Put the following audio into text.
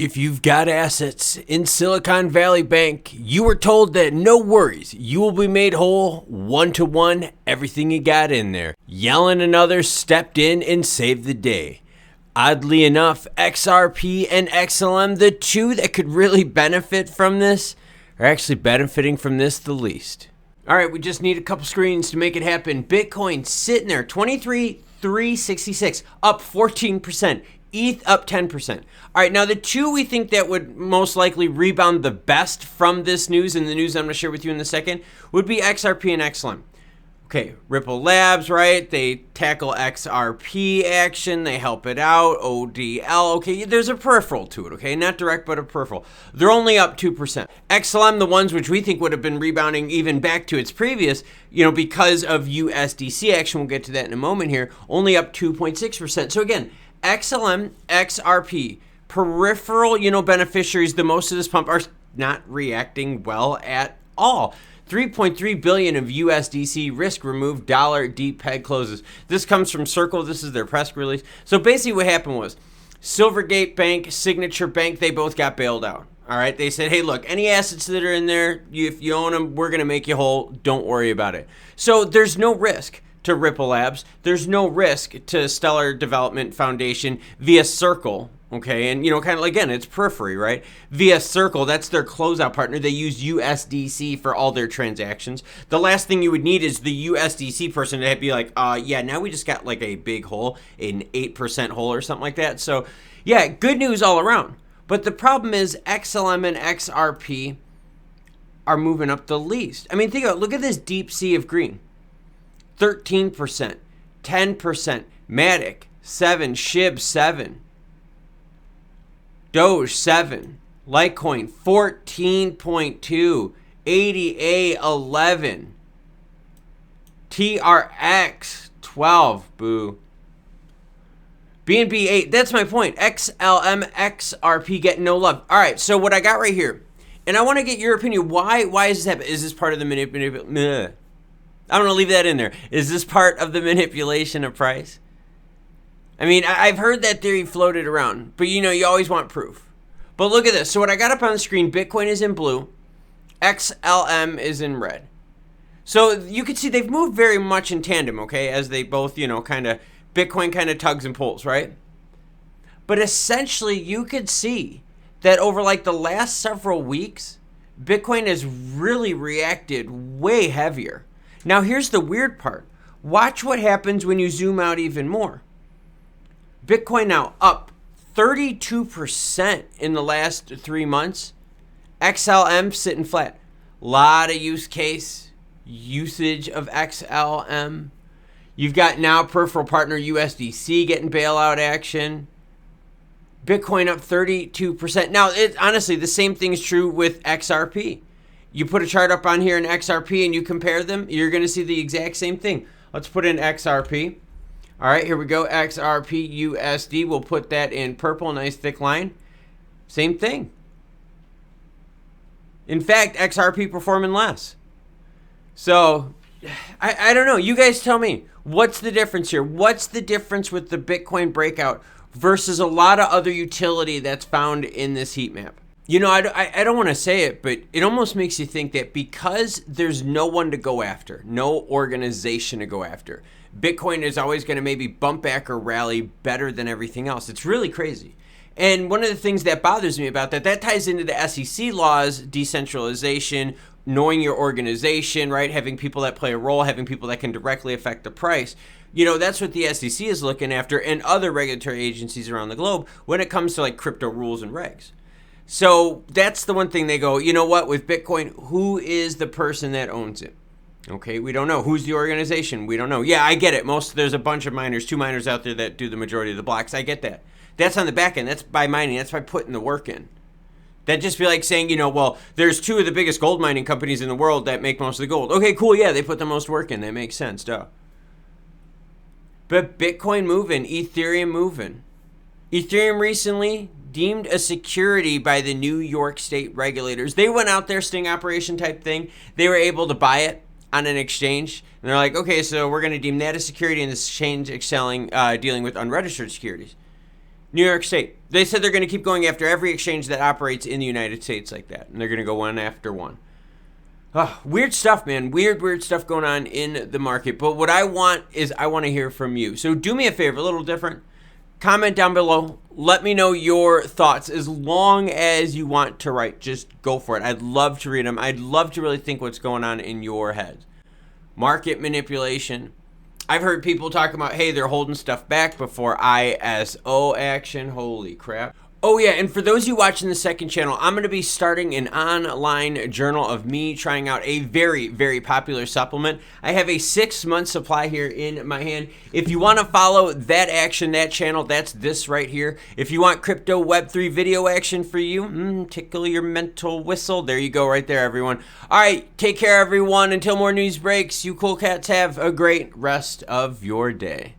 If you've got assets in Silicon Valley Bank, you were told that no worries, you will be made whole one-to-one, everything you got in there. Yellen and others stepped in and saved the day. Oddly enough, XRP and XLM, the two that could really benefit from this, are actually benefiting from this the least. All right, we just need a couple screens to make it happen. Bitcoin sitting there, 23,366, up 14%. ETH up 10%. All right, now the two we think that would most likely rebound the best from this news, and the news I'm going to share with you in a second, would be XRP and XLM. Okay, Ripple Labs, right? They tackle XRP action. They help it out. ODL. Okay, there's a peripheral to it, okay? Not direct, but a peripheral. They're only up 2%. XLM, the ones which we think would have been rebounding even back to its previous, because of USDC action, we'll get to that in a moment here, only up 2.6%. So again, XLM, XRP, peripheral, beneficiaries, the most of this pump are not reacting well at all. 3.3 billion of USDC risk removed, dollar depegged closes. This comes from Circle. This is their press release. So basically what happened was Silvergate Bank, Signature Bank, they both got bailed out. All right. They said, hey, look, any assets that are in there, if you own them, we're going to make you whole. Don't worry about it. So there's no risk to Ripple Labs. There's no risk to Stellar Development Foundation via Circle, okay? And, kind of, again, it's periphery, right? Via Circle, that's their closeout partner. They use USDC for all their transactions. The last thing you would need is the USDC person to be like, yeah, now we just got like a big hole, an 8% hole or something like that. So, yeah, good news all around. But the problem is XLM and XRP are moving up the least. I mean, think about it. Look at this deep sea of green. 13%, 10%, Matic, 7, SHIB, 7, Doge, 7, Litecoin, 14.2, ADA, 11, TRX, 12, boo. BNB, 8, that's my point. XLM, XRP getting no love. All right, so what I got right here, and I want to get your opinion. Why is this happening? Is this part of the manipulation? I'm going to leave that in there. Is this part of the manipulation of price? I mean, I've heard that theory floated around, but you always want proof. But look at this. So what I got up on the screen, Bitcoin is in blue, XLM is in red. So you can see they've moved very much in tandem, okay, as they both, Bitcoin kind of tugs and pulls, right? But essentially, you could see that over like the last several weeks, Bitcoin has really reacted way heavier. Now, here's the weird part. Watch what happens when you zoom out even more. Bitcoin now up 32% in the last 3 months. XLM sitting flat. Lot of usage of XLM. You've got now peripheral partner USDC getting bailout action. Bitcoin up 32%. Now, honestly, the same thing is true with XRP. You put a chart up on here in XRP and you compare them, you're going to see the exact same thing. Let's put in XRP. All right, here we go. XRP USD. We'll put that in purple, nice thick line. Same thing. In fact, XRP performing less. So, I don't know. You guys tell me. What's the difference here? What's the difference with the Bitcoin breakout versus a lot of other utility that's found in this heat map? I don't want to say it, but it almost makes you think that because there's no one to go after, no organization to go after, Bitcoin is always going to maybe bump back or rally better than everything else. It's really crazy. And one of the things that bothers me about that ties into the SEC laws, decentralization, knowing your organization, right? Having people that play a role, having people that can directly affect the price. That's what the SEC is looking after and other regulatory agencies around the globe when it comes to like crypto rules and regs. So that's the one thing they go, you know what, with Bitcoin, who is the person that owns it? Okay, we don't know. Who's the organization? We don't know. Yeah, I get it. There's a bunch of miners, 2 miners out there that do the majority of the blocks. I get that. That's on the back end. That's by mining. That's by putting the work in. That'd just be like saying, well, there's 2 of the biggest gold mining companies in the world that make most of the gold. Okay, cool. Yeah, they put the most work in. That makes sense, duh. But Bitcoin moving, Ethereum moving. Ethereum recently deemed a security by the New York State regulators. They went out there, sting operation type thing. They were able to buy it on an exchange. And they're like, okay, so we're going to deem that a security in this exchange dealing with unregistered securities. New York State. They said they're going to keep going after every exchange that operates in the United States like that. And they're going to go one after one. Weird stuff, man. Weird stuff going on in the market. But what I want is I want to hear from you. So do me a favor, a little different. Comment down below. Let me know your thoughts. As long as you want to write, just go for it. I'd love to read them. I'd love to really think what's going on in your head. Market manipulation. I've heard people talk about, hey, they're holding stuff back before ISO action. Holy crap. Oh yeah, and for those of you watching the second channel, I'm going to be starting an online journal of me trying out a very popular supplement. I have a 6-month supply here in my hand. If you want to follow that action, that channel, that's this right here. If you want crypto Web3 video action for you, tickle your mental whistle. There you go right there, everyone. All right, take care, everyone. Until more news breaks, you cool cats have a great rest of your day.